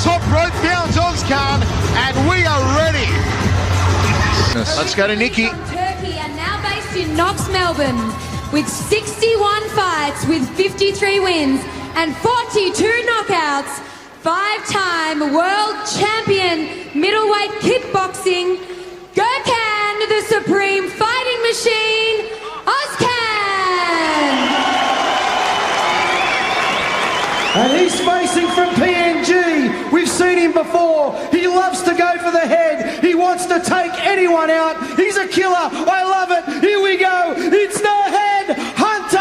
top rope bounds Özkan, and we are ready. Yes. Let's go to Nikki. Turkey and now based in Knox, Melbourne, with 61 fights with 53 wins and 42 knockouts, 5-time world champion middleweight kickboxing, Gürkan the Supreme Fighting Machine, Özkan! And he's facing from PNG. We've seen him before. He loves to go for the head. He wants to take anyone out. He's a killer. I love it. Here we go. It's the HeadHunter.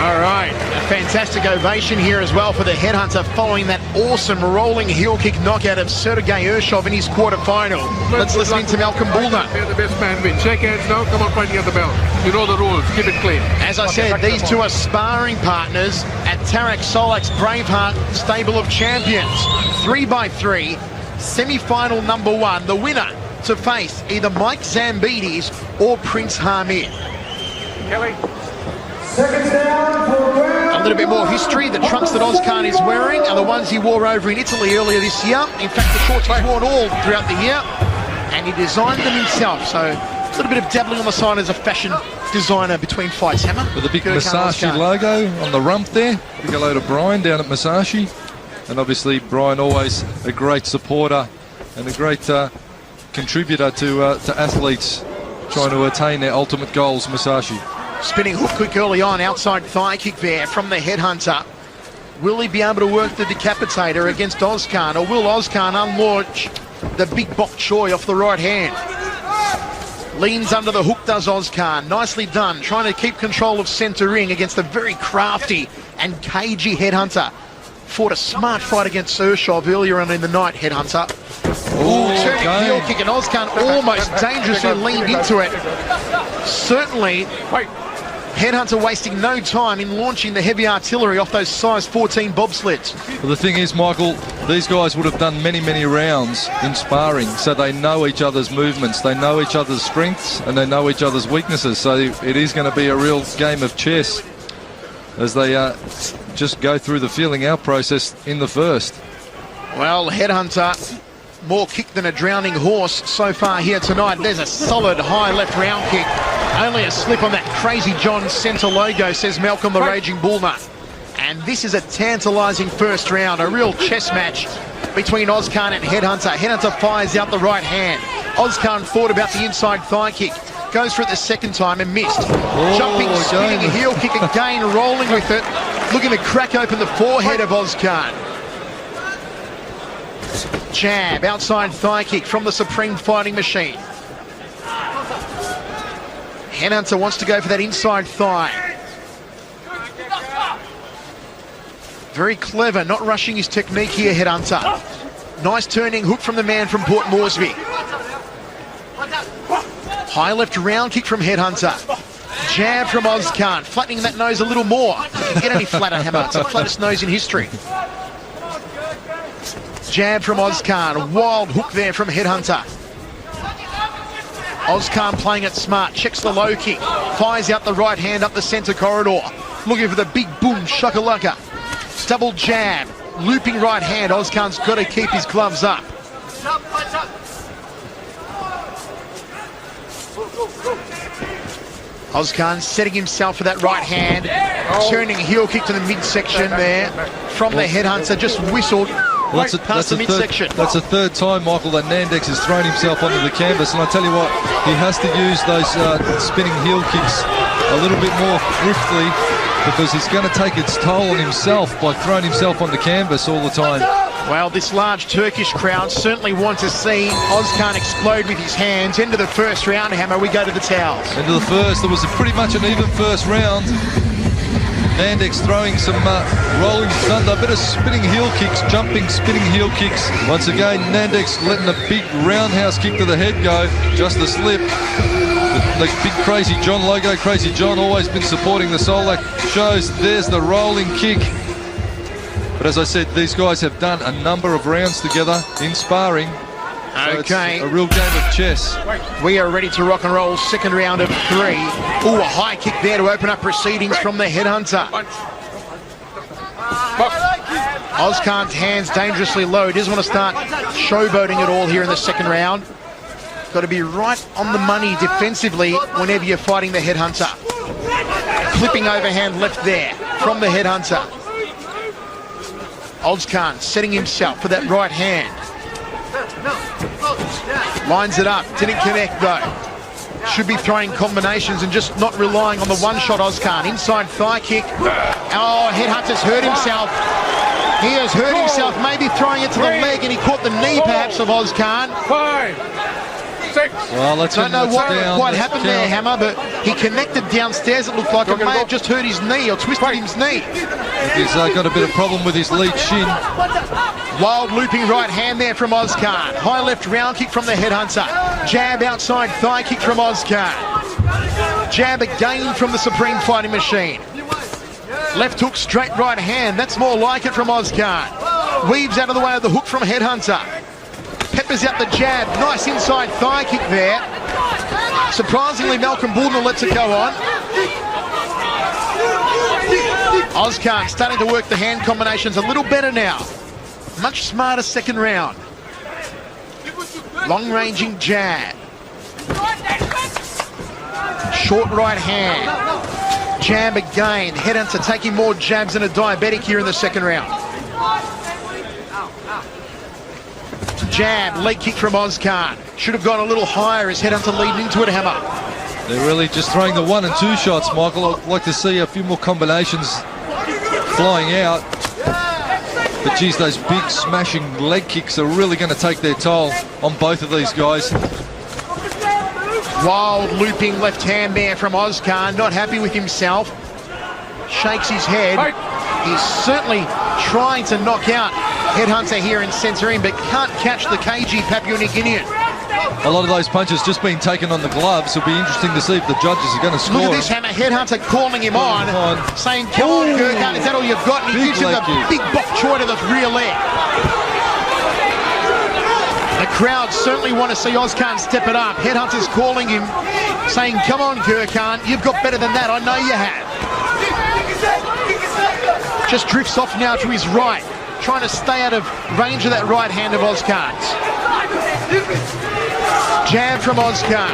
All right, a fantastic ovation here as well for the HeadHunter following that awesome rolling heel kick knockout of Sergey Urshov in his quarterfinal. Let's listen to Malcolm Bullner. The best man wins. Shake hands now. Come on, fight to get the belt. You know the rules. Keep it clean. As I said, these two are sparring partners at Tarek Solak's Braveheart Stable of Champions. 3x3, semi-final number 1. The winner to face either Mike Zambides or Prince Hamid. Kelly. A little bit more history. The trunks that Özkan is wearing are the ones he wore over in Italy earlier this year. In fact, the shorts he's worn all throughout the year, and he designed them himself. So a little bit of dabbling on the side as a fashion designer between fights. Hammer With a big Gürkan Masashi Özkan. logo on the rump there. Big hello to Brian down at Masashi. And obviously Brian always a great supporter and a great contributor to athletes trying to attain their ultimate goals, Masashi. Spinning hook kick early on, outside thigh kick there from the HeadHunter. Will he be able to work the decapitator against Özkan, or will Özkan unlaunch the big bok choy off the right hand? Leans under the hook, does Özkan. Nicely done, trying to keep control of centre ring against a very crafty and cagey HeadHunter. Fought a smart fight against Urshov earlier on in the night, HeadHunter. Turning heel kick, and Özkan almost dangerously leaned into it. Certainly, HeadHunter wasting no time in launching the heavy artillery off those size 14 bobsleds. Well, the thing is, Michael, these guys would have done many, many rounds in sparring, so they know each other's movements, they know each other's strengths, and they know each other's weaknesses. So it is going to be a real game of chess as they just go through the feeling out process in the first. Well, HeadHunter, more kick than a drowning horse so far here tonight. There's a solid high left round kick. Only a slip on that Crazy John centre logo, says Malcolm the Raging Bullnut. And this is a tantalising first round, a real chess match between Özkan and HeadHunter. HeadHunter fires out the right hand. Özkan thought about the inside thigh kick. Goes for it the second time and missed. Jumping, spinning a heel kick again, rolling with it. Looking to crack open the forehead of Özkan. Jab, outside thigh kick from the Supreme Fighting Machine. HeadHunter wants to go for that inside thigh. Very clever, not rushing his technique here, HeadHunter. Nice turning hook from the man from Port Moresby. High left round kick from HeadHunter. Jab from Özkan, flattening that nose a little more. Didn't get any flatter, Hammer. It's the flattest nose in history. Jab from Özkan, wild hook there from HeadHunter. Özkan playing it smart, checks the low kick, fires out the right hand up the centre corridor, looking for the big boom shakalaka. Double jab, looping right hand. Özkan's got to keep his gloves up. Özkan setting himself for that right hand, turning heel kick to the midsection there from the HeadHunter, just whistled. Well, past the midsection. That's a third time, Michael, that Nandex has thrown himself onto the canvas, and I tell you what, he has to use those spinning heel kicks a little bit more thriftily, because he's going to take its toll on himself by throwing himself on the canvas all the time. Well, this large Turkish crowd certainly want to see Özkan explode with his hands. End of the first round, Hammer, we go to the towels. End of the first, there was pretty much an even first round. Nandex throwing some rolling thunder, a bit of spinning heel kicks, jumping spinning heel kicks. Once again, Nandex letting a big roundhouse kick to the head go, just a slip. The big Crazy John logo, Crazy John always been supporting the Solak shows. There's the rolling kick. But as I said, these guys have done a number of rounds together in sparring. So Okay. it's a real game of chess. We are ready to rock and roll, second round of 3. Ooh, a high kick there to open up proceedings from the HeadHunter. Özkan's hands dangerously low. He doesn't want to start showboating at all here in the second round. Got to be right on the money defensively whenever you're fighting the HeadHunter. Clipping overhand left there from the HeadHunter. Özkan setting himself for that right hand. Lines it up, didn't connect though. Should be throwing combinations and just not relying on the one shot. Özkan, inside thigh kick. Oh, HeadHunter's hurt himself. He has hurt himself, maybe throwing it to the leg, and he caught the knee perhaps of Özkan. 5, 6. Well, let's Don't know what happened there, Hammer, but he connected downstairs, it looked like. It may have just hurt his knee or twisted his knee. He's got a bit of problem with his lead shin. Wild looping right hand there from Özkan. High left round kick from the HeadHunter. Jab outside thigh kick from Özkan. Jab again from the Supreme Fighting Machine. Left hook, straight right hand. That's more like it from Özkan. Weaves out of the way of the hook from HeadHunter. Peppers out the jab. Nice inside thigh kick there. Surprisingly, Malcolm Bullner lets it go on. Özkan starting to work the hand combinations a little better now. Much smarter second round. Long-ranging jab. Short right hand. Jab again. HeadHunter taking more jabs than a diabetic here in the second round. Jab, leg kick from Özkan. Should have gone a little higher as HeadHunter leading into it, Hammer. They're really just throwing the 1 and 2 shots, Michael. I'd like to see a few more combinations flying out. But geez, those big smashing leg kicks are really going to take their toll on both of these guys. Wild looping left hand there from Özkan, not happy with himself. Shakes his head. He's certainly trying to knock out HeadHunter here in centering, but can't catch the cagey Papua New Guinean. A lot of those punches just being taken on the gloves. It'll be interesting to see if the judges are going to score. Look at this, Hammer. HeadHunter calling him on, saying, come on, Gürkan, is that all you've got? And he gives him the big bok choy to the rear leg. The crowd certainly want to see Özkan step it up. HeadHunter's calling him, saying, come on, Gürkan, you've got better than that. I know you have. Just drifts off now to his right, trying to stay out of range of that right hand of Özkan's. Jab from Özkan.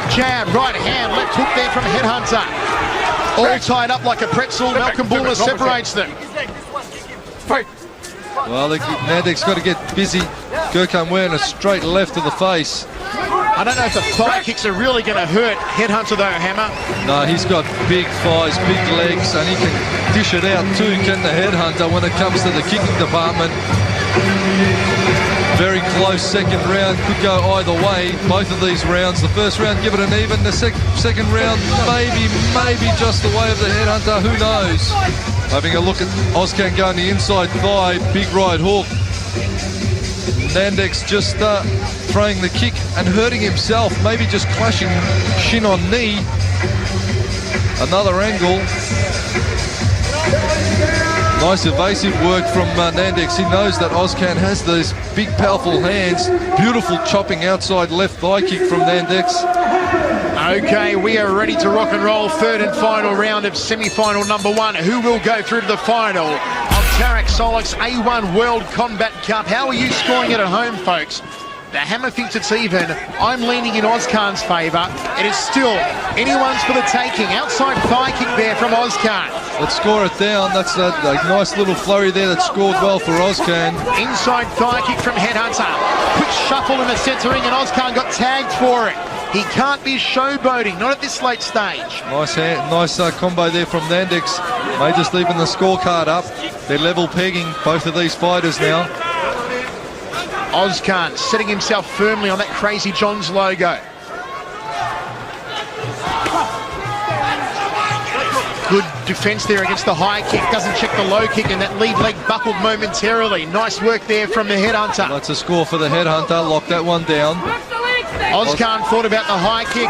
Jab, right hand, left hook there from HeadHunter. All tied up like a pretzel. Malcolm Bullner separates them. Well, Nandek's got to get busy. Gürkan wearing a straight left to the face. I don't know if the thigh kicks are really going to hurt HeadHunter though, Hammer. No, he's got big thighs, big legs, and he can dish it out too, can the HeadHunter, when it comes to the kicking department. Very close second round, could go either way, both of these rounds. The first round, give it an even. The second round, maybe just the way of the HeadHunter, who knows? Having a look at Özkan going the inside thigh, big right hook. Nandek's just throwing the kick and hurting himself, maybe just clashing shin on knee. Another angle. Nice evasive work from Nandek. He knows that Özkan has those big powerful hands. Beautiful chopping outside left thigh kick from Nandek. Okay, we are ready to rock and roll. Third and final round of semi-final number 1. Who will go through to the final of Tarek Solak's A1 World Combat Cup? How are you scoring it at home, folks? The Hammer thinks it's even. I'm leaning in Özkan's favour. It is still anyone's for the taking. Outside thigh kick there from Özkan. Let's score it down. That's a nice little flurry there that scored well for Özkan. Inside thigh kick from HeadHunter. Quick shuffle in the centering and Özkan got tagged for it. He can't be showboating, not at this late stage. Nice combo there from Nandek. May just even the scorecard up. They're level pegging both of these fighters now. Özkan setting himself firmly on that Crazy John's logo. Good defence there against the high kick. Doesn't check the low kick, and that lead leg buckled momentarily. Nice work there from the HeadHunter. That's a score for the HeadHunter. Lock that one down. Özkan thought about the high kick.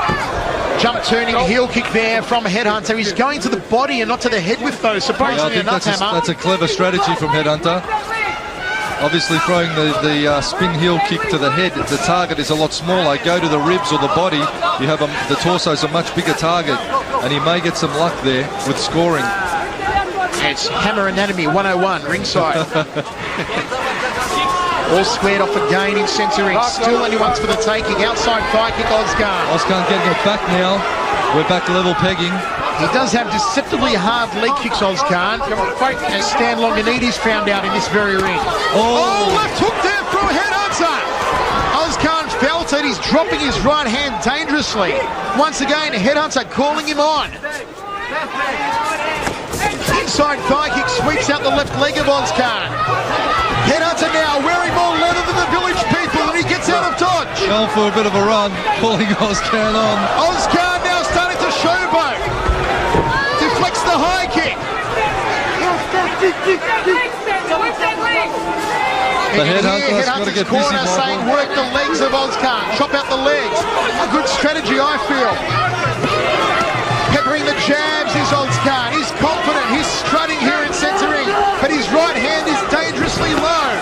Jump turning heel kick there from HeadHunter. He's going to the body and not to the head with those, surprisingly enough, Hammer. That's a clever strategy from HeadHunter. Obviously throwing the spin heel kick to the head, the target is a lot smaller. Go to the ribs or the body, you have the torso is a much bigger target, and he may get some luck there with scoring. It's Hammer Anatomy 101 ringside. All squared off again in centre ring. Still anyone's for the taking. Outside thigh kick, Özkan. Özkan getting it back now. We're back level pegging. He does have deceptively hard leg kicks, Özkan. As Stan Longanides found out in this very ring. Oh, left hook there from HeadHunter. Özkan felt it. He's dropping his right hand dangerously. Once again, HeadHunter calling him on. Inside thigh kick sweeps out the left leg of Özkan. HeadHunter now wearing more leather than the village people, and he gets out of dodge. Going for a bit of a run, pulling Özkan on. Özkan now starting to showboat. Deflects the high kick. The HeadHunter's got to get busy, corner saying work the legs of Özkan. Chop out the legs. A good strategy, I feel. Peppering the jabs is Özkan. He's confident. He's strutting here in centering, but his right hand is dangerously low.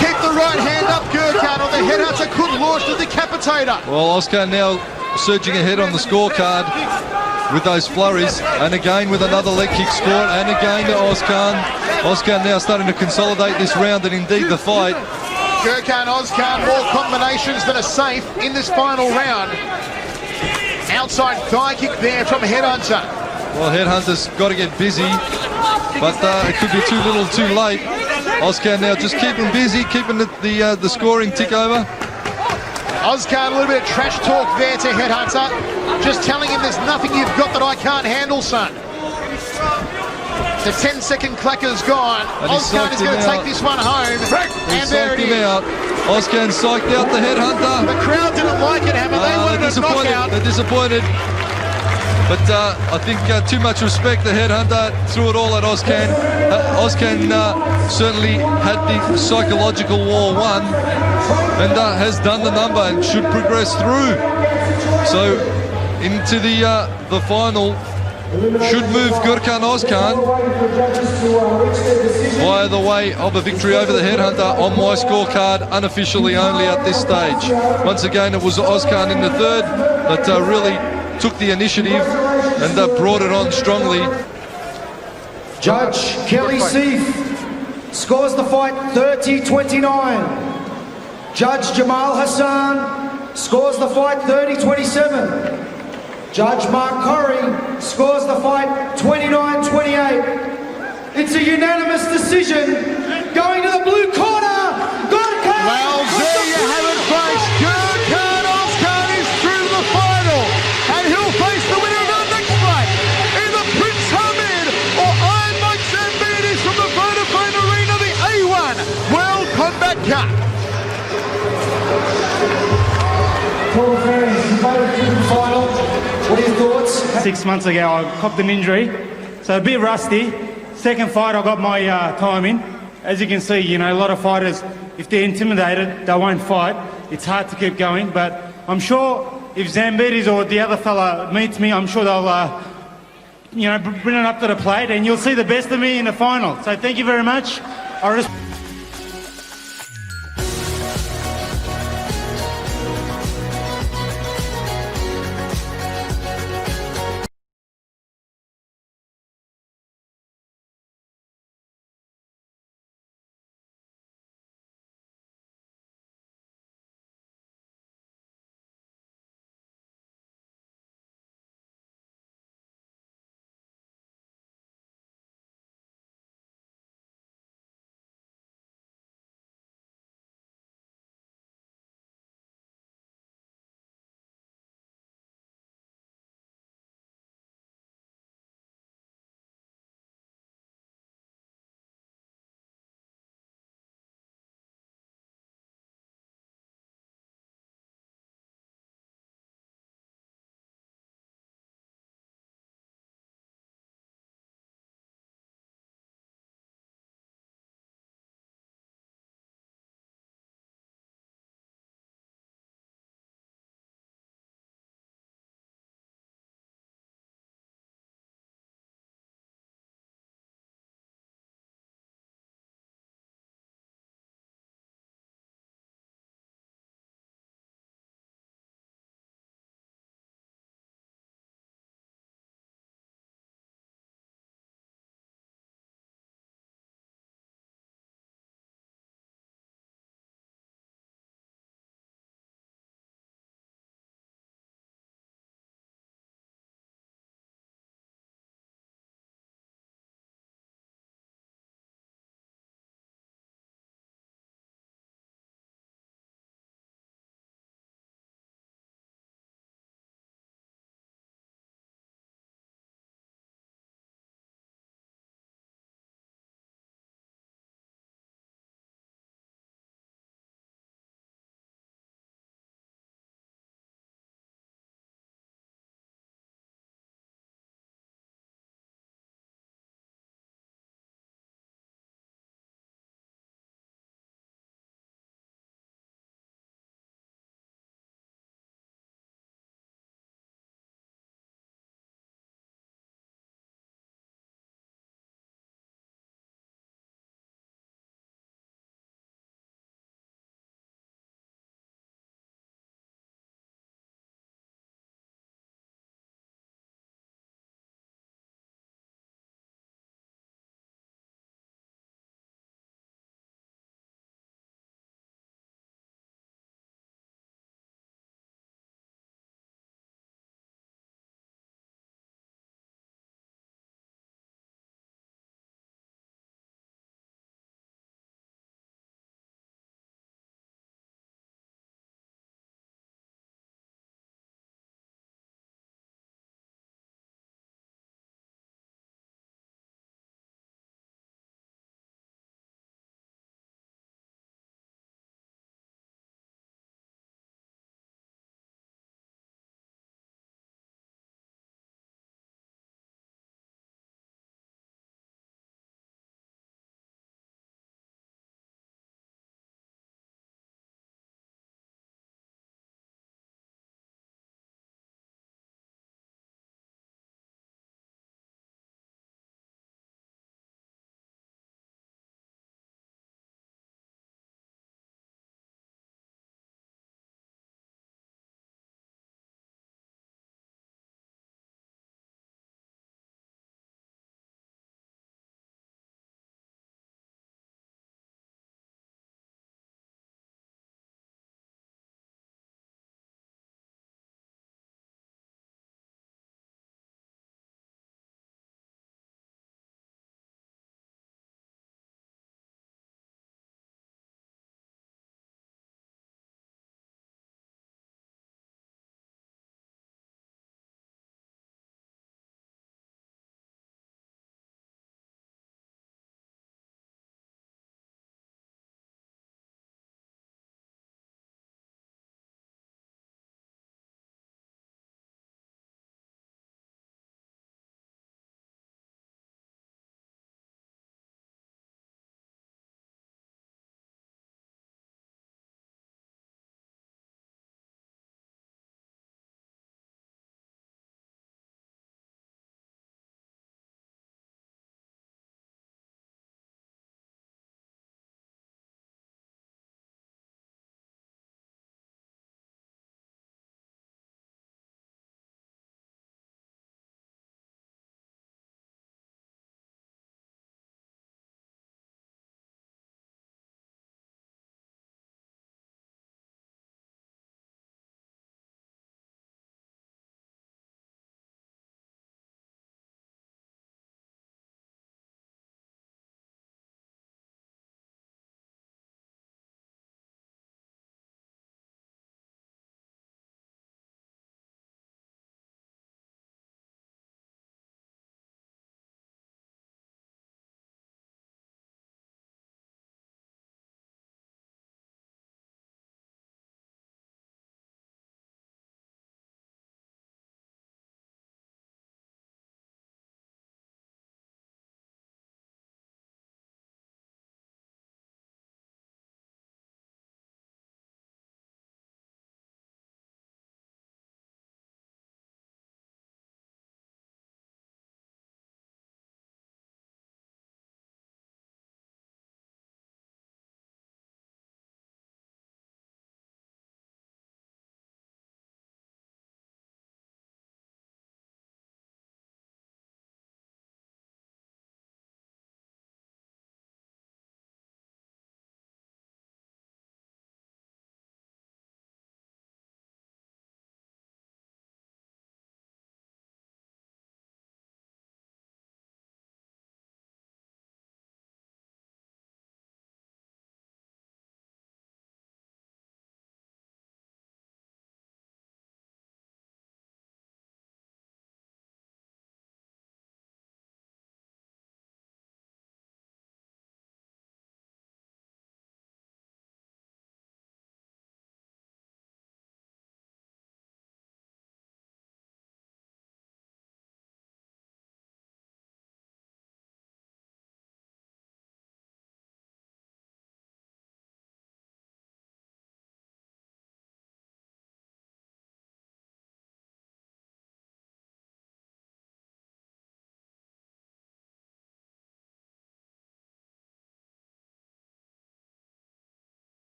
Keep the right hand up, Gürkan, or the HeadHunter could launch the decapitator. Well, Özkan now surging ahead on the scorecard with those flurries, and again with another leg kick scored, and again to Özkan. Özkan now starting to consolidate this round and indeed the fight. Gürkan Özkan, more combinations than are safe in this final round. Outside thigh kick there from HeadHunter. Well, HeadHunter's got to get busy, but it could be too little too late. Özkan now just keeping busy, keeping the scoring tick over. Özkan, a little bit of trash talk there to HeadHunter. Just telling him there's nothing you've got that I can't handle, son. The 10-second clacker's gone. Özkan is going to take this one home. And there it is. Özkan psyched out the HeadHunter. The crowd didn't like it, Hammer. They wanted a knockout. They're disappointed. But I think too much respect. The HeadHunter threw it all at Özkan. Özkan certainly had the psychological war won and has done the number and should progress through. So into the final should move Gürkan Özkan via the way of a victory over the HeadHunter on my scorecard, unofficially only at this stage. Once again, it was Özkan in the third that really took the initiative and brought it on strongly. Judge Kelly Seif scores the fight 30-29. Judge Jamal Hassan scores the fight 30-27. Judge Mark Corrie scores the fight 29-28. It's a unanimous decision going to the blue corner. Gürkan! Well, there you have it, folks. Gürkan Özkan is through the final, and he'll face the winner of our next fight in the Prince Hamid or Iron Mike Zambidis from the Vodafone Arena, the A1 World Combat Cup. Paul Ferry, you made it through the final. What are your thoughts? 6 months ago I copped an injury, so a bit rusty. Second fight I got my time in. As you can see, you know, a lot of fighters, if they're intimidated, they won't fight. It's hard to keep going, but I'm sure if Zambidis or the other fella meets me, I'm sure they'll, you know, bring it up to the plate and you'll see the best of me in the final. So thank you very much.